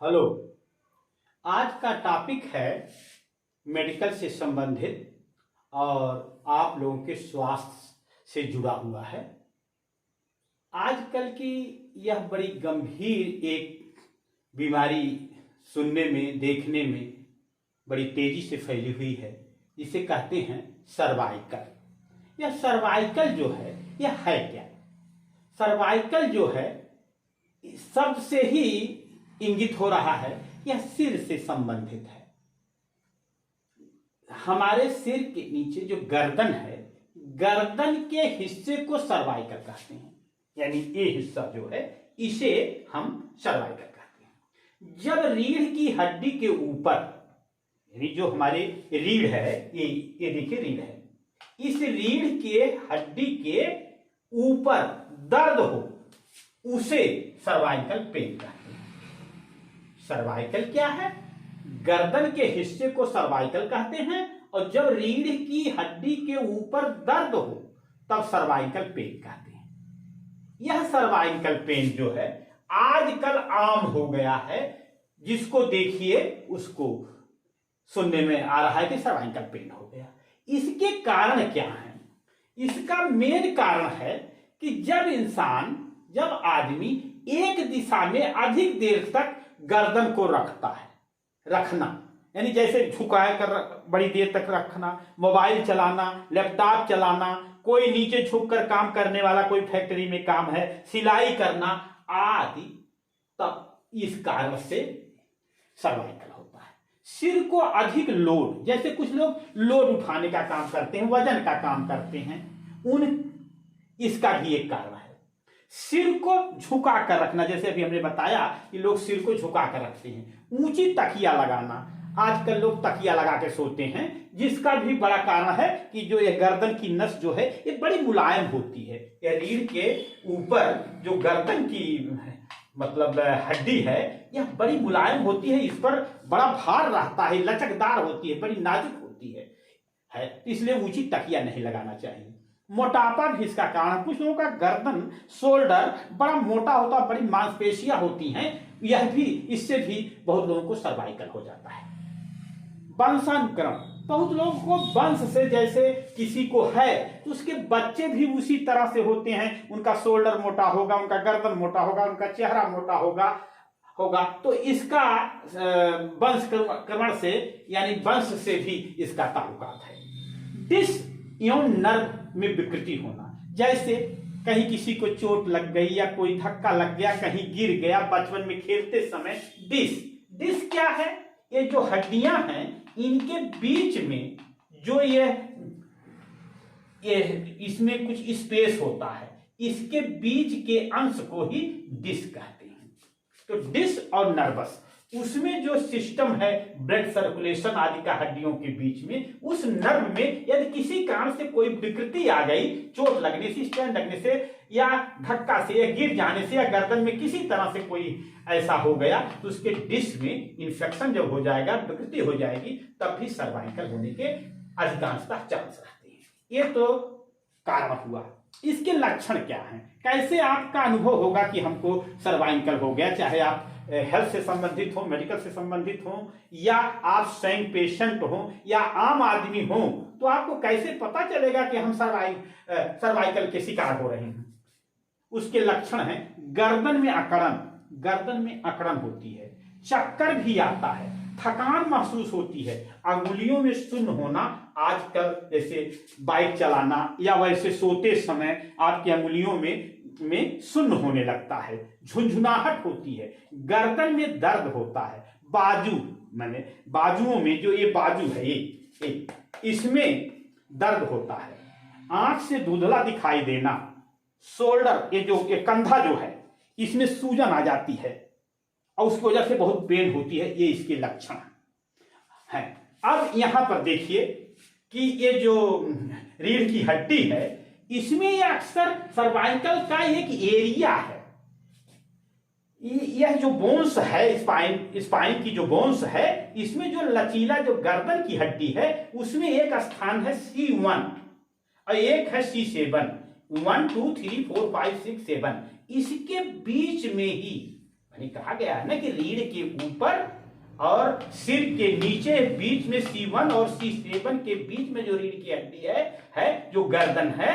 Hello. आज का topic है मेडिकल से संबंधित और आप लोगों के स्वास्थ्य से जुड़ा हुआ है। आजकल की यह बड़ी गंभीर एक बीमारी सुनने में देखने में बड़ी तेजी से फैली हुई है, जिसे कहते हैं सर्वाइकल। यह सर्वाइकल जो है यह है क्या? सर्वाइकल जो है शब्द से ही इंगित हो रहा है, यह सिर से संबंधित है। हमारे सिर के नीचे जो गर्दन है, गर्दन के हिस्से को सर्वाइकल कहते हैं, यानी ये हिस्सा जो है इसे हम सर्वाइकल कहते हैं। जब रीढ़ की हड्डी के ऊपर, यानी जो हमारे रीढ़ है, ये देखिए रीढ़ है, इस रीढ़ के हड्डी के ऊपर दर्द हो, उसे सर्वाइकल पेन कहते हैं। सर्वाइकल क्या है? गर्दन के हिस्से को सर्वाइकल कहते हैं, और जब रीढ़ की हड्डी के ऊपर दर्द हो तब सर्वाइकल पेन कहते हैं। यह सर्वाइकल पेन जो है आजकल आम हो गया है, जिसको देखिए उसको सुनने में आ रहा है कि सर्वाइकल पेन हो गया। इसके कारण क्या है? इसका मेन कारण है कि जब आदमी एक दिशा में अधिक देर तक गर्दन को रखना, यानी जैसे झुकाए कर बड़ी देर तक रखना, मोबाइल चलाना, लैपटॉप चलाना, कोई नीचे झुक कर काम करने वाला, कोई फैक्ट्री में काम है, सिलाई करना आदि, तब इस कारण से सर्वाइकल होता है। सिर को अधिक लोड, जैसे कुछ लोग लोड उठाने का काम करते हैं, वजन का काम करते हैं, इसका भी एक कारण है। सिर को झुका कर रखना, जैसे अभी हमने बताया कि लोग सिर को झुका कर रखते हैं। ऊंची तकिया लगाना, आजकल लोग तकिया लगा के सोते हैं, जिसका भी बड़ा कारण है कि जो ये गर्दन की नस जो है ये बड़ी मुलायम होती है। ये रीढ़ के ऊपर जो गर्दन की मतलब हड्डी है यह बड़ी मुलायम होती है, इस पर बड़ा भार रहता है, लचकदार होती है, बड़ी नाजुक होती है, इसलिए ऊंची तकिया नहीं लगाना चाहिए। मोटापा भी इसका कारण। कुछ लोगों का गर्दन, शोल्डर बड़ा मोटा होता है, बड़ी मांसपेशियां होती हैं, यह भी, इससे भी बहुत लोगों को सर्वाइकल हो जाता है। वंशानुक्रम, बहुत लोगों को वंश से, जैसे किसी को है तो उसके बच्चे भी उसी तरह से होते हैं, उनका शोल्डर मोटा होगा, उनका गर्दन मोटा होगा, उनका चेहरा मोटा होगा, तो इसका वंशक्रमण से, यानी वंश से भी इसका ताल्लुकात है। डिस्क एवं नर्व में विकृति होना, जैसे कहीं किसी को चोट लग गई या कोई धक्का लग गया, कहीं गिर गया बचपन में खेलते समय, डिस्क क्या है? ये जो हड्डियां हैं इनके बीच में जो ये इसमें कुछ स्पेस होता है, इसके बीच के अंश को ही डिस्क कहते हैं। तो डिस्क और नर्वस, उसमें जो सिस्टम है ब्लड सर्कुलेशन आदि का हड्डियों के बीच में, उस नर्व में यदि किसी कारण से कोई विकृति आ गई, चोट लगने से, स्टैंड लगने से, या धक्का से, या गिर जाने से, या गर्दन में किसी तरह से कोई ऐसा हो गया, तो उसके डिस्क में इन्फेक्शन जब हो जाएगा, विकृति हो जाएगी, तब भी सर्वाइकल होने के अधिकांशतः चांस रहते हैं। ये तो कारण हुआ। इसके लक्षण क्या हैं? कैसे आपका अनुभव होगा कि हमको सर्वाइकल हो गया? चाहे आप हेल्थ से संबंधित हो, मेडिकल से संबंधित हो, या आप स्वयं पेशेंट हो, या आम आदमी हो, तो आपको कैसे पता चलेगा कि हम सर्वाइकल के शिकार हो रहे हैं? उसके लक्षण हैं गर्दन में अकड़न होती है, चक्कर भी आता है, थकान महसूस होती है, अंगुलियों में सुन्न होना, आजकल जैसे बाइक चलाना या वैसे सोते समय आपकी अंगुलियों में सुन्न होने लगता है, झुंझुनाहट होती है, गर्दन में दर्द होता है, बाजुओं में जो ये बाजू है ये इसमें दर्द होता है, आंख से धुंधला दिखाई देना, शोल्डर, ये कंधा जो है इसमें सूजन आ जाती है और उसकी वजह से बहुत पेन होती है, ये इसके लक्षण हैं। अब यहां पर देखिए कि ये जो रीढ़ की हड्डी है, इसमें यह अक्सर सर्वाइकल का एक एरिया है। यह जो बोन्स है, स्पाइन की जो बोन्स है, इसमें जो लचीला जो गर्दन की हड्डी है, उसमें एक स्थान है C1 और एक है C7, 1 2 3 4 5 6 7, इसके बीच में ही यानी कहा गया है ना कि रीढ़ के ऊपर और सिर के नीचे बीच में C1 और C7 के बीच में जो रीढ़ की हड्डी है जो गर्दन है,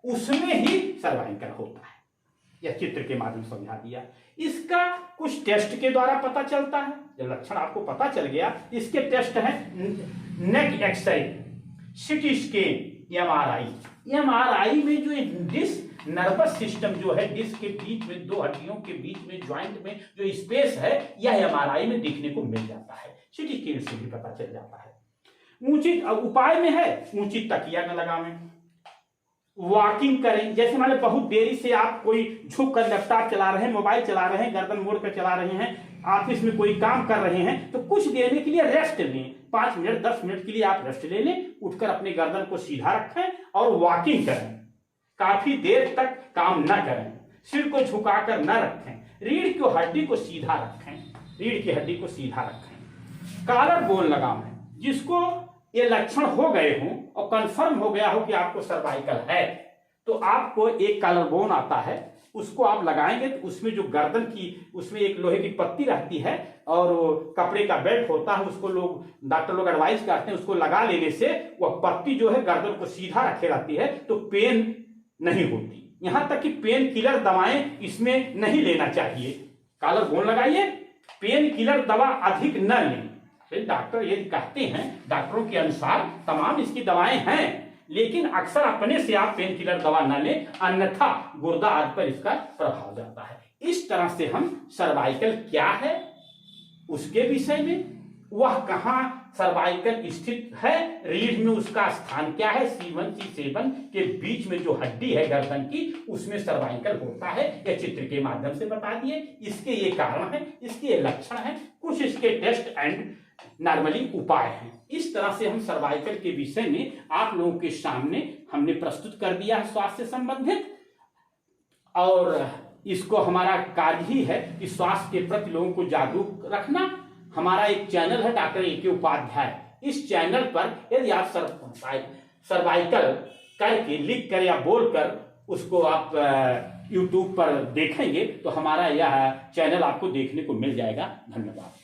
उसमें ही सर्वाइकल होता है। यह चित्र के माध्यम से समझा दिया। इसका कुछ टेस्ट के द्वारा पता चलता है। जब लक्षण आपको पता चल गया, इसके टेस्ट है नेक एक्सरे, सीटी स्कैन, एमआरआई में जो डिस्क नर्वस सिस्टम जो है, डिस्क के बीच में दो हड्डियों के बीच में ज्वाइंट में जो स्पेस है, यह एमआरआई में देखने को मिल जाता है। सीटी स्कैन से भी पता चल जाता है। ऊंची उपाय में है ऊंची तकिया न लगावें, वॉकिंग करें। जैसे मान लो बहुत देरी से आप कोई झुक कर लैपटॉप चला रहे हैं, मोबाइल चला रहे हैं, गर्दन मोड़ कर चला रहे हैं, ऑफिस में कोई काम कर रहे हैं, तो कुछ देर के लिए रेस्ट लें। 5 मिनट 10 मिनट के लिए आप रेस्ट ले लें, उठकर अपने गर्दन को सीधा रखें और वॉकिंग करें। काफी देर तक काम न करें, सिर को झुकाकर न रखें, रीढ़ की हड्डी को सीधा रखें, रीढ़ की हड्डी को सीधा रखें। कॉलर बोन लगावें। जिसको ये लक्षण हो गए हों और कंफर्म हो गया हो कि आपको सर्वाइकल है, तो आपको एक कॉलर बोन आता है, उसको आप लगाएंगे तो उसमें जो गर्दन की, उसमें एक लोहे की पत्ती रहती है और कपड़े का बेल्ट होता है, उसको डॉक्टर लोग एडवाइस करते हैं, उसको लगा लेने से वह पत्ती जो है गर्दन को सीधा रखे रहती है, तो पेन नहीं होती। यहां तक कि पेन किलर दवाएं इसमें नहीं लेना चाहिए। कॉलर बोन लगाइए, पेन किलर दवा अधिक न लें। डॉक्टर ये कहते हैं, डॉक्टरों के अनुसार तमाम इसकी दवाएं हैं, लेकिन अक्सर अपने से आप पेन किलर दवा न लें, अन्यथा गुर्दा आदि पर इसका प्रभाव जाता है। इस तरह से हम सर्वाइकल क्या है उसके विषय में, वह कहां सर्वाइकल स्थित है, रीढ़ में उसका स्थान क्या है, C1 C7 के बीच में जो हड्डी है गर्दन की, उसमें सर्वाइकल होता है। यह चित्र के माध्यम से बता दिए। इसके ये कारण है, इसके ये लक्षण है, कुछ इसके टेस्ट एंड नॉर्मली उपाय हैं। इस तरह से हम सर्वाइकल के विषय में आप लोगों के सामने हमने प्रस्तुत कर दिया है स्वास्थ्य से संबंधित, और इसको हमारा कार्य ही है कि स्वास्थ्य के प्रति लोगों को जागरूक रखना। हमारा एक चैनल है डॉक्टर ए के उपाध्याय। इस चैनल पर यदि आप सर्वाइकल करके लिख कर या बोल कर उसको आप YouTube पर देखेंगे तो हमारा यह चैनल आपको देखने को मिल जाएगा। धन्यवाद।